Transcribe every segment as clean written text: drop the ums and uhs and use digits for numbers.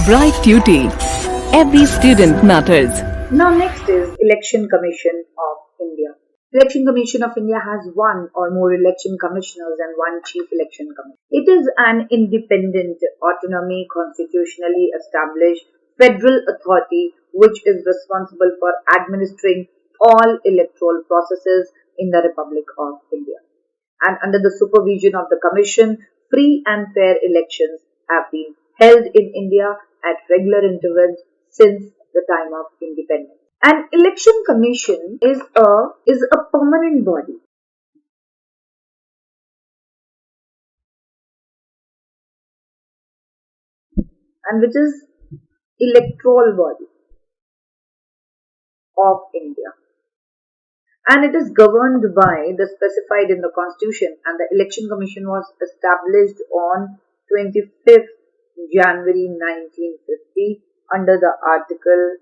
Bright Duty. Every student matters. Now next is Election Commission of India. Election Commission of India has one or more election commissioners and one chief election commissioner. It is an independent, autonomy, constitutionally established federal authority which is responsible for administering all electoral processes in the Republic of India. And under the supervision of the Commission, free and fair elections have been held in India at regular intervals since the time of independence. An election commission is a permanent body and which is electoral body of India. And it is governed by the specified in the constitution, and the election commission was established on 25th January 1950 under the article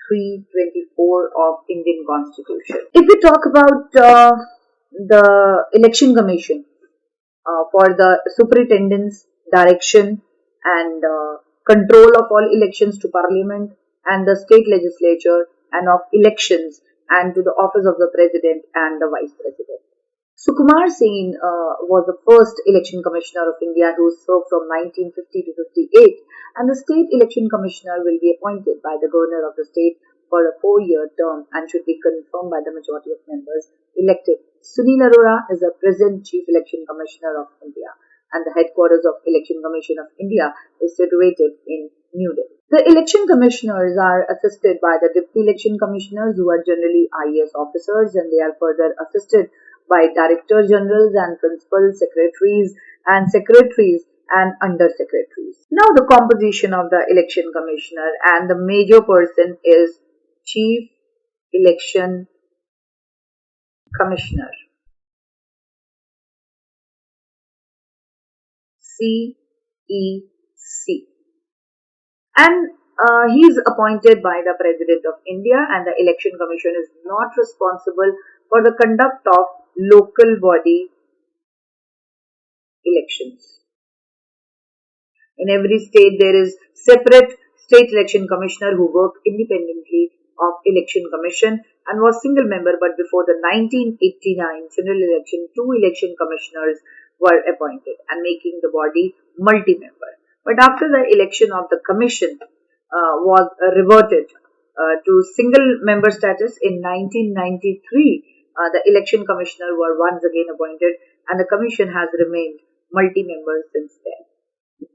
324 of Indian Constitution. If we talk about the election commission for the superintendence, direction and control of all elections to parliament and the state legislature and of elections and to the office of the president and the vice president. Sukumar Sen was the first election commissioner of India who served from 1950 to 58, and the state election commissioner will be appointed by the governor of the state for a 4-year term and should be confirmed by the majority of members elected. Sunil Arora is the present chief election commissioner of India, and the headquarters of Election Commission of India is situated in New Delhi. The election commissioners are assisted by the deputy election commissioners, who are generally IAS officers, and they are further assisted by director generals and principal secretaries and under secretaries. Now the composition of the election commissioner, and the major person is chief election commissioner, CEC, and he is appointed by the President of India, and the election commission is not responsible for the conduct of local body elections. In every state there is separate state election commissioner who work independently of election commission and was single member, but before the 1989 general election 2 election commissioners were appointed and making the body multi-member. But after the election of the commission was reverted to single member status in 1993, the election commissioner were once again appointed, and the commission has remained multi-member since then.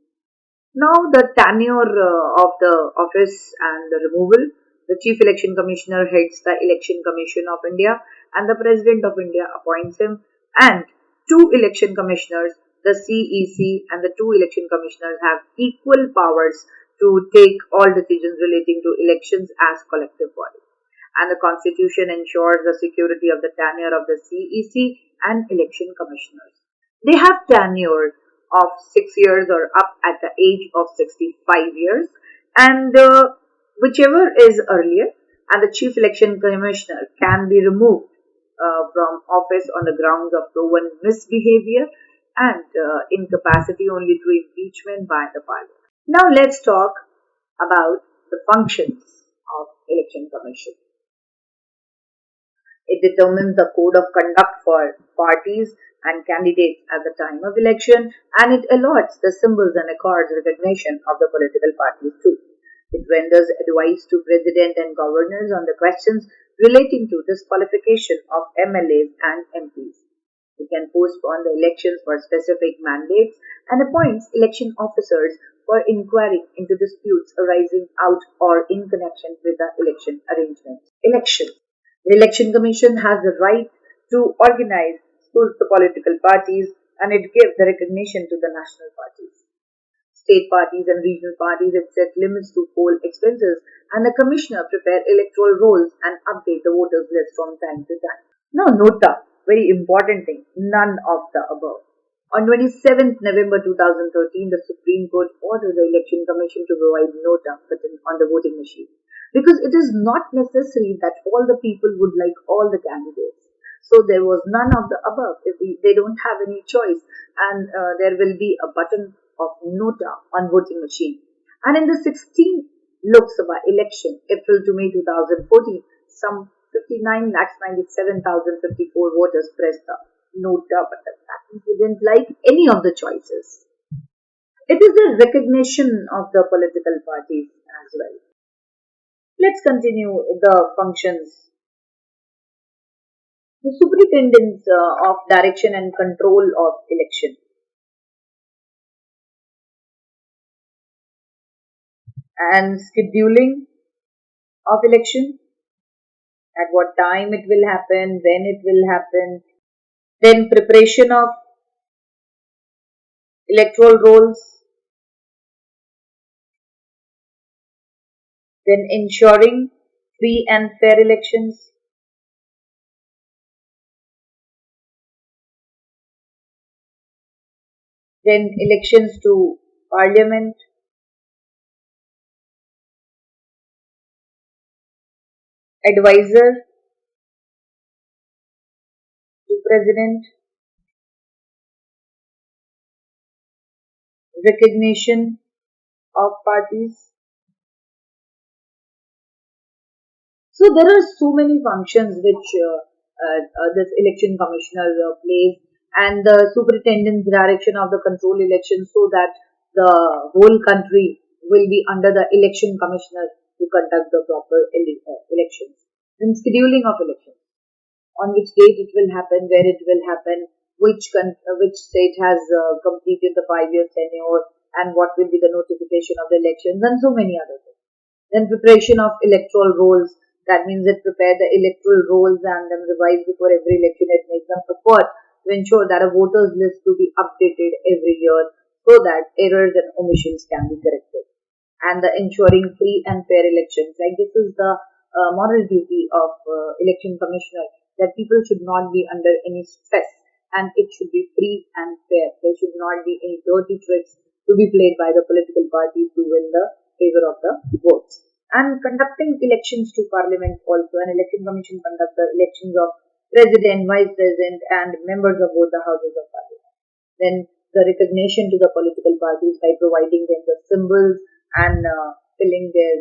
Now the tenure of the office and the removal. The chief election commissioner heads the election commission of India, and the president of India appoints him, and 2 election commissioners, the CEC and the 2 election commissioners, have equal powers to take all decisions relating to elections as collective body. And the constitution ensures the security of the tenure of the CEC and election commissioners. They have tenure of 6 years or up at the age of 65 years, and whichever is earlier, and the chief election commissioner can be removed from office on the grounds of proven misbehavior and incapacity only through impeachment by the parliament. Now let's talk about the functions of election commission. It determines the code of conduct for parties and candidates at the time of election, and it allots the symbols and accords recognition of the political parties too. It renders advice to president and governors on the questions relating to disqualification of MLAs and MPs. It can postpone the elections for specific mandates and appoints election officers for inquiring into disputes arising out or in connection with the election arrangements. Elections. The Election Commission has the right to organize the political parties, and it gives the recognition to the national parties. State parties and regional parties, it set limits to poll expenses, and the commissioner prepare electoral rolls and update the voters list from time to time. Now nota, very important thing, none of the above. On 27th November 2013, the Supreme Court ordered the Election Commission to provide nota button on the voting machine, because it is not necessary that all the people would like all the candidates. So there was none of the above. If they don't have any choice, and there will be a button of nota on voting machine. And in the 16th Lok Sabha election, April to May 2014, some 59,97,054 voters pressed the no button. That means they didn't like any of the choices. It is the recognition of the political parties as well. Let's continue the functions. The superintendence of direction and control of election and scheduling of election, at what time it will happen, when it will happen, then preparation of electoral rolls, then ensuring free and fair elections, then elections to parliament, advisor to president, recognition of parties. So there are so many functions which this election commissioner plays, and the superintendent's direction of the control elections, so that the whole country will be under the election commissioner to conduct the proper elections. Then scheduling of elections, on which date it will happen, where it will happen, which state has completed the 5 year tenure, and what will be the notification of the elections, and so many other things. Then preparation of electoral rolls. That means it prepare the electoral rolls and then revise before every election. It makes some effort to ensure that a voters list to be updated every year, so that errors and omissions can be corrected. And the ensuring free and fair elections. Like, this is the moral duty of election commissioner, that people should not be under any stress, and it should be free and fair. There should not be any dirty tricks to be played by the political parties to win the favor of the votes. And conducting elections to parliament also. An election commission conducts the elections of president, vice president, and members of both the houses of parliament. Then the recognition to the political parties by providing them the symbols and filling their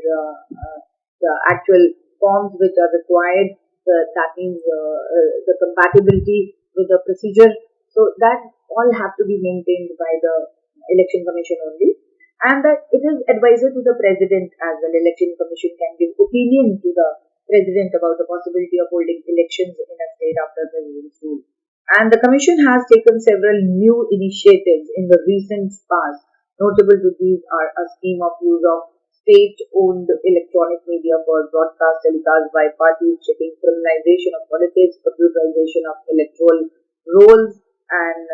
the actual forms which are required. That means the compatibility with the procedure. So that all have to be maintained by the election commission only. And that it is advisor to the president as well. Election commission can give opinion to the president about the possibility of holding elections in a state after president's rule. And the commission has taken several new initiatives in the recent past. Notable to these are a scheme of use of state-owned electronic media for broadcast telecast by parties, checking criminalization of politics, computerization of electoral rolls and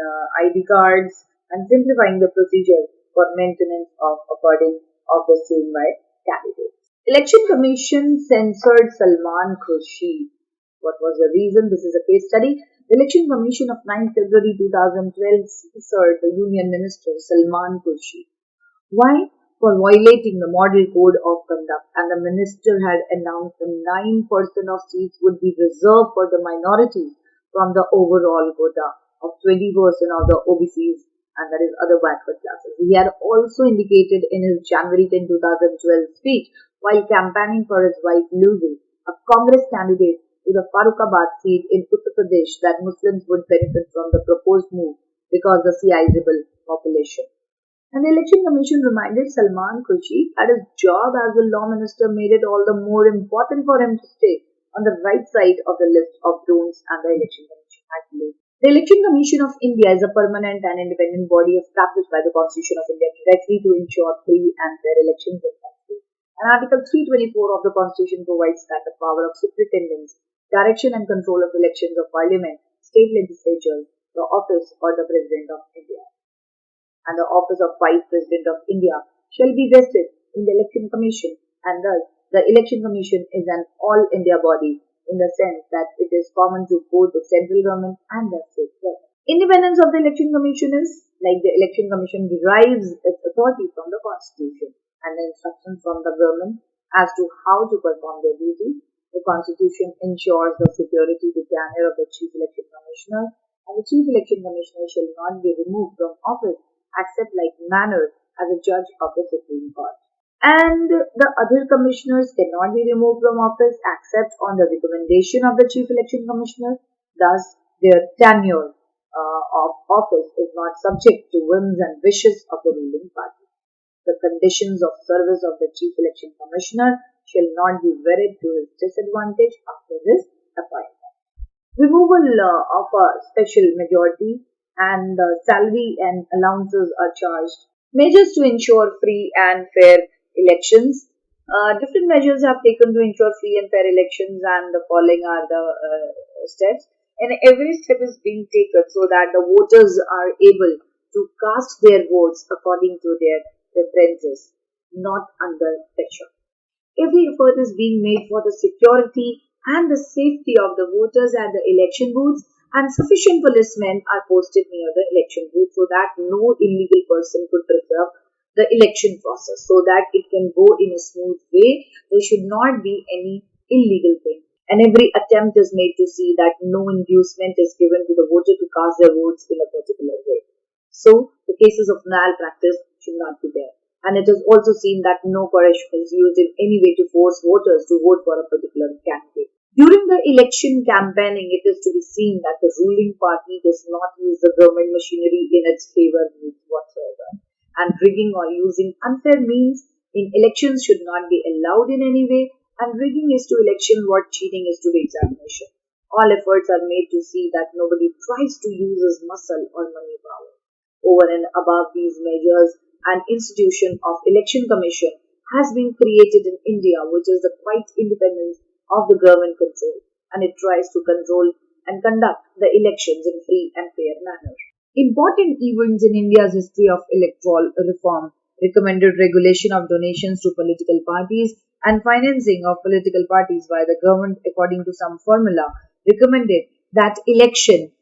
ID cards, and simplifying the procedure for maintenance of according of the same by candidates. Election Commission censored Salman Khurshid. What was the reason? This is a case study. The Election Commission of 9 February 2012 censored the Union Minister Salman Khurshid. Why? For violating the Model Code of Conduct, and the minister had announced that 9% of seats would be reserved for the minorities from the overall quota of 20% of the OBCs, and that is other backward classes. He had also indicated in his January 10, 2012 speech, while campaigning for his wife Lucy, a Congress candidate to the Farrukhabad seat in Uttar Pradesh, that Muslims would benefit from the proposed move because of the sizable population. And the Election Commission reminded Salman Khurshid that his job as a law minister made it all the more important for him to stay on the right side of the list of don'ts, and the Election Commission actually. The Election Commission of India is a permanent and independent body established by the Constitution of India directly to ensure free and fair elections in the country. And Article 324 of the Constitution provides that the power of superintendence, direction and control of elections of Parliament, state legislatures, the office or the President of India, and the office of Vice President of India shall be vested in the Election Commission, and thus the Election Commission is an all-India body in the sense that it is common to both the central government and the state government. Independence of the Election Commission is like the Election Commission derives its authority from the Constitution and the instructions from the government as to how to perform their duties. The Constitution ensures the security to tenure of the Chief Election Commissioner, and the Chief Election Commissioner shall not be removed from office except like manner as a judge of the Supreme Court. And the other commissioners cannot be removed from office except on the recommendation of the Chief Election Commissioner. Thus, their tenure of office is not subject to whims and wishes of the ruling party. The conditions of service of the Chief Election Commissioner shall not be varied to his disadvantage after his appointment. Removal of a special majority and salary and allowances are charged. Measures to ensure free and fair elections. Different measures have taken to ensure free and fair elections, and the following are the steps. And every step is being taken so that the voters are able to cast their votes according to their preferences, not under pressure. Every effort is being made for the security and the safety of the voters at the election booths, and sufficient policemen are posted near the election booth so that no illegal person could disrupt the election process, so that it can go in a smooth way. There should not be any illegal thing. And every attempt is made to see that no inducement is given to the voter to cast their votes in a particular way. So the cases of malpractice should not be there. And it is also seen that no coercion is used in any way to force voters to vote for a particular candidate. During the election campaigning, it is to be seen that the ruling party does not use the government machinery in its favor whatsoever. And rigging or using unfair means in elections should not be allowed in any way. And rigging is to election what cheating is to the examination. All efforts are made to see that nobody tries to use his muscle or money power. Over and above these measures, an institution of election commission has been created in India, which is the quite independence of the government control, and it tries to control and conduct the elections in free and fair manner. Important events in India's history of electoral reform: recommended regulation of donations to political parties and financing of political parties by the government according to some formula, recommended that election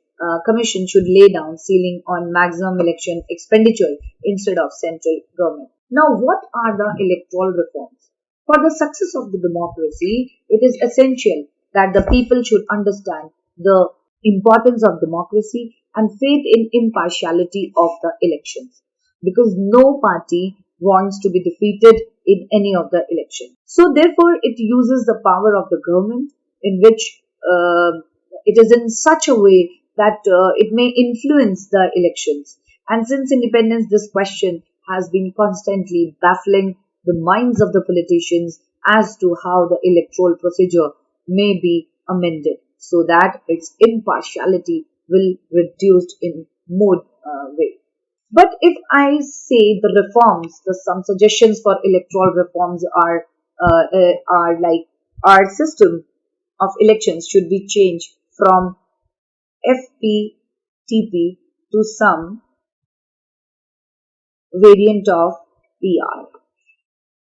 commission should lay down ceiling on maximum election expenditure instead of central government. Now, what are the electoral reforms? For the success of the democracy, it is essential that the people should understand the importance of democracy and faith in impartiality of the elections, because no party wants to be defeated in any of the election. So therefore it uses the power of the government in which it is in such a way that it may influence the elections. And since independence, this question has been constantly baffling the minds of the politicians as to how the electoral procedure may be amended so that its impartiality will reduced in more way. But if I say the reforms, some suggestions for electoral reforms are like our system of elections should be changed from FPTP to some variant of PR.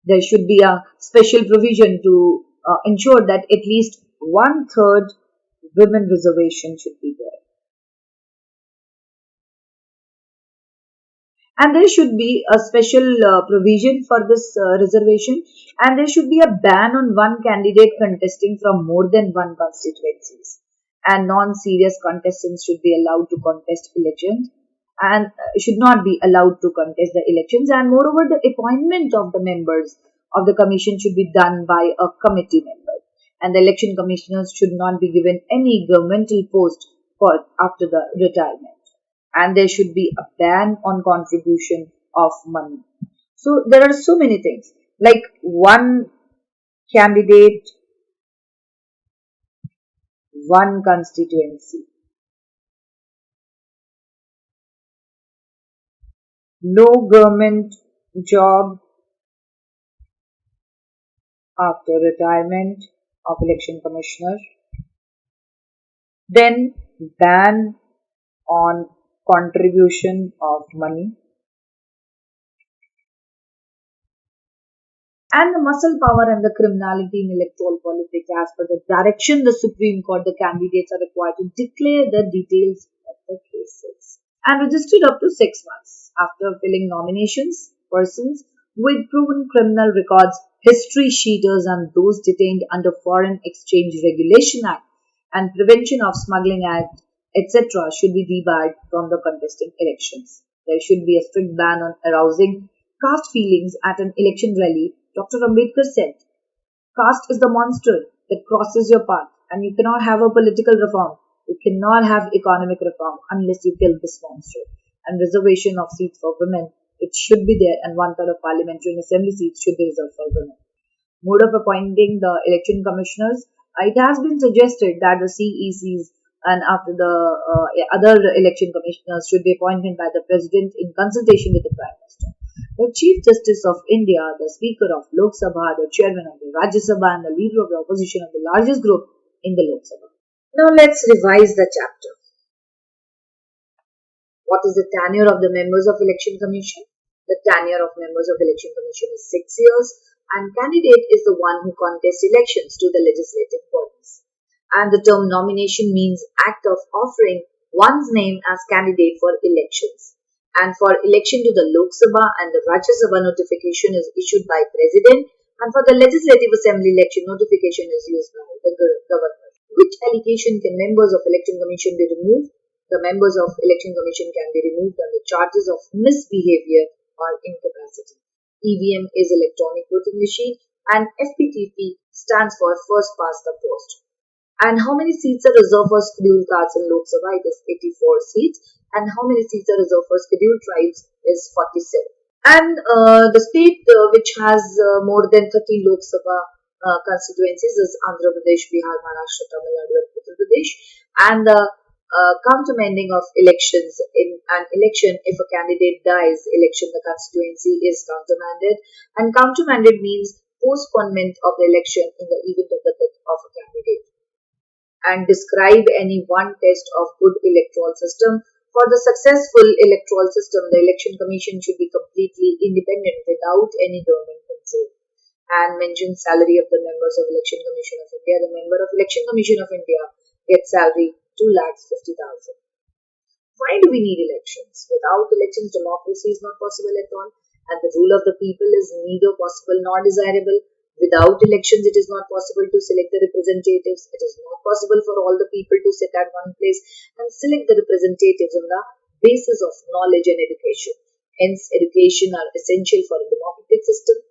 There should be a special provision to ensure that at least one third women reservation should be there. And there should be a special provision for this reservation, and there should be a ban on one candidate contesting from more than one constituencies, and non-serious contestants should be allowed to contest elections and should not be allowed to contest the elections. And moreover, the appointment of the members of the commission should be done by a committee member, and the election commissioners should not be given any governmental post for after the retirement, and there should be a ban on contribution of money. So there are so many things like one candidate, one constituency, no government job after retirement of election commissioner, then ban on contribution of money, and the muscle power and the criminality in electoral politics. As per the direction the Supreme Court, the candidates are required to declare the details of the cases and registered up to 6 months after filling nominations. Persons with proven criminal records, history sheeters, and those detained under Foreign Exchange Regulation Act and Prevention of Smuggling Act, etc., should be debarred from the contesting elections. There should be a strict ban on arousing caste feelings at an election rally, Dr. Ambedkar said, caste is the monster that crosses your path, and you cannot have a political reform. You cannot have economic reform unless you kill this monster. And reservation of seats for women, it should be there, and one third of parliamentary and assembly seats should be reserved for women. Mode of appointing the election commissioners. It has been suggested that the CECs and after the other election commissioners should be appointed by the president in consultation with the prime minister. The Chief Justice of India, the Speaker of Lok Sabha, the Chairman of the Rajya Sabha, and the Leader of the Opposition of the largest group in the Lok Sabha. Now let's revise the chapter. What is the tenure of the members of Election Commission? The tenure of members of Election Commission is 6 years, and candidate is the one who contests elections to the legislative bodies. And the term nomination means act of offering one's name as candidate for elections. And for election to the Lok Sabha and the Rajya Sabha, notification is issued by President, and for the Legislative Assembly election, notification is used by the Governor. Which allegation can members of Election Commission be removed? The members of Election Commission can be removed on the charges of misbehavior or incapacity. EVM is electronic voting machine, and FPTP stands for first past the post. And how many seats are reserved for scheduled castes in Lok Sabha? It is 84 seats. And how many seats are reserved for scheduled tribes is 47. And the state which has more than 30 Lok Sabha constituencies is Andhra Pradesh, Bihar, Maharashtra, Tamil Nadu, and Uttar Pradesh. And the countermanding of elections in an election, if a candidate dies, election the constituency is countermanded. And countermanded means postponement of the election in the event of the death of a candidate. And describe any one test of good electoral system. For the successful electoral system, the Election Commission should be completely independent without any government control. And mention salary of the members of Election Commission of India. The member of Election Commission of India gets salary 2,50,000. Why do we need elections? Without elections, democracy is not possible at all, and the rule of the people is neither possible nor desirable. Without elections, it is not possible to select the representatives. It is not possible for all the people to sit at one place and select the representatives on the basis of knowledge and education. Hence, education are essential for a democratic system.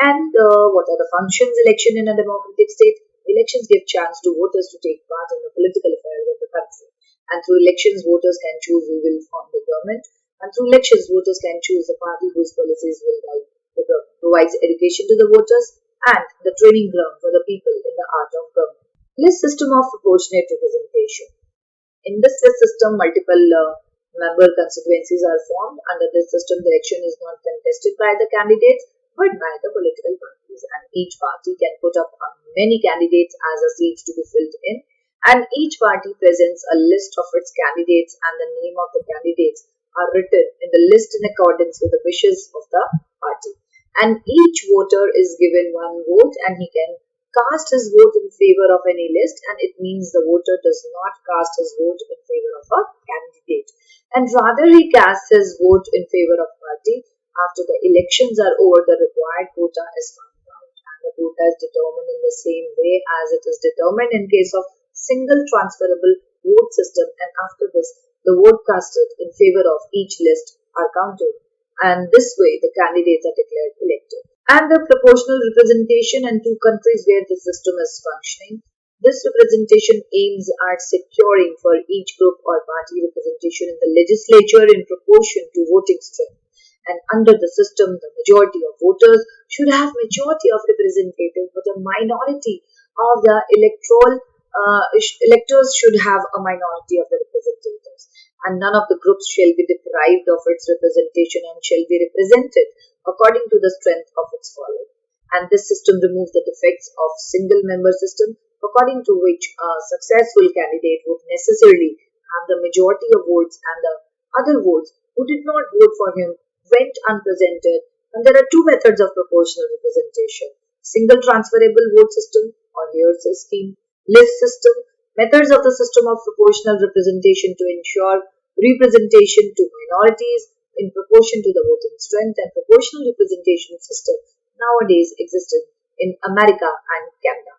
And what are the functions election in a democratic state? Elections give chance to voters to take part in the political affairs of the country. And through elections, voters can choose who will form the government. And through elections, voters can choose the party whose policies will guide the government. Provides education to the voters and the training ground for the people in the art of government. List system of proportionate representation. In this list system, multiple member constituencies are formed. Under this system, the election is not contested by the candidates but by the political parties, and each party can put up many candidates as a seat to be filled in, and each party presents a list of its candidates, and the name of the candidates are written in the list in accordance with the wishes of the party. And each voter is given one vote, and he can cast his vote in favor of any list, and it means the voter does not cast his vote in favor of a candidate, and rather he casts his vote in favor of party. After the elections are over, the required quota is found out, and the quota is determined in the same way as it is determined in case of single transferable vote system, and after this, the vote casted in favor of each list are counted, and this way the candidates are declared elected. And the proportional representation in two countries where the system is functioning. This representation aims at securing for each group or party representation in the legislature in proportion to voting strength. And under the system, the majority of voters should have majority of representatives, but a minority of the electors should have a minority of the representatives. And none of the groups shall be deprived of its representation and shall be represented according to the strength of its following. And this system removes the defects of single-member system, according to which a successful candidate would necessarily have the majority of votes, and the other votes who did not vote for him went unpresented. And there are two methods of proportional representation: single transferable vote system or hearsay scheme, list system. Methods of the system of proportional representation to ensure representation to minorities in proportion to the voting strength, and proportional representation system nowadays existed in America and Canada.